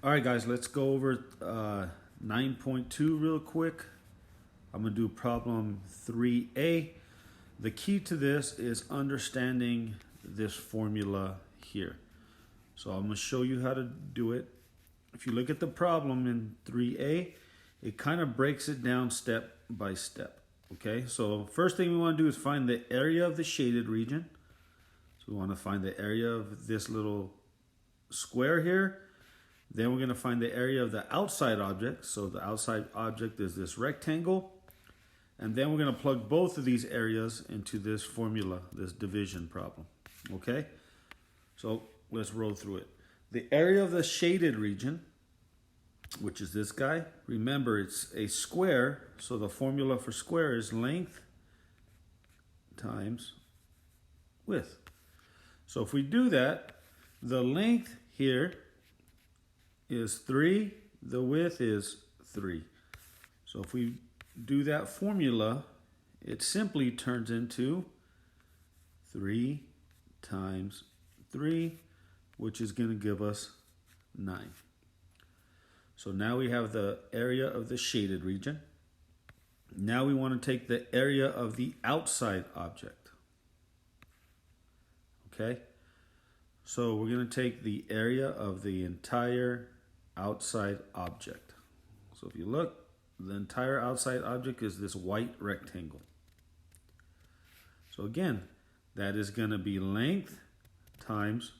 All right, guys, let's go over 9.2 real quick. I'm going to do problem 3A. The key to this is understanding this formula here. So I'm going to show you how to do it. If you look at the problem in 3A, it kind of breaks it down step by step. Okay, so first thing we want to do is find the area of the shaded region. So we want to find the area of this little square here. Then we're going to find the area of the outside object. So the outside object is this rectangle. And then we're going to plug both of these areas into this formula, this division problem. Okay? So let's roll through it. The area of the shaded region, which is this guy. Remember, it's a square. So the formula for square is length times width. So if we do that, the length here is 3, the width is 3. So if we do that formula, it simply turns into 3 times 3, which is going to give us 9. So now we have the area of the shaded region. Now we want to take the area of the outside object. Okay? So we're going to take the area of the entire outside object. So if you look, the entire outside object is this white rectangle. So again, that is going to be length times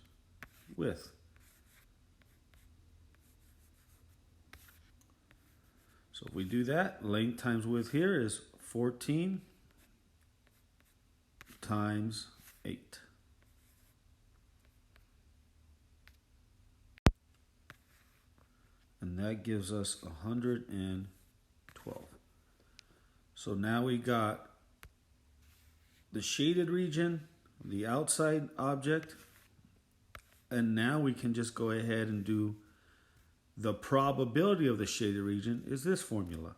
width. So if we do that, length times width here is 14 times 8. And that gives us 112. So now we got the shaded region, the outside object, and now we can just go ahead and do the probability of the shaded region is this formula.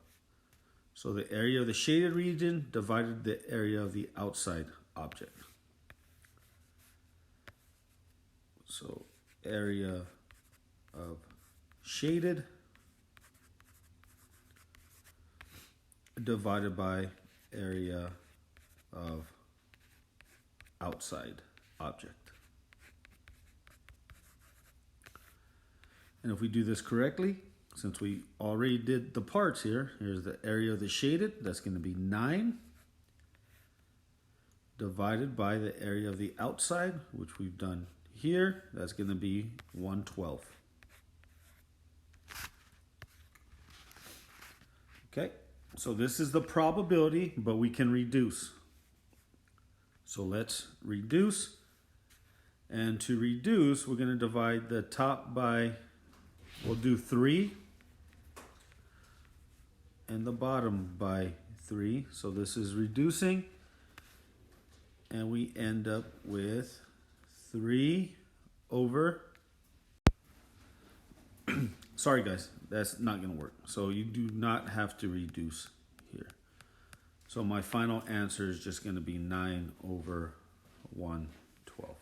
So the area of the shaded region divided the area of the outside object. So area of shaded divided by area of outside object. And if we do this correctly, since we already did the parts here, here's the area of the shaded, that's going to be 9 divided by the area of the outside, which we've done here, that's going to be 112. Okay, so this is the probability, but we can reduce. So let's reduce. And to reduce, we're going to divide the top by, we'll do 3. And the bottom by 3. So this is reducing. And we end up with 3 over... Sorry guys, that's not going to work. So you do not have to reduce here. So my final answer is just going to be 9 over 112.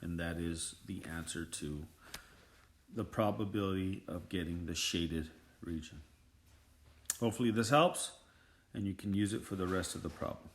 And that is the answer to the probability of getting the shaded region. Hopefully this helps and you can use it for the rest of the problem.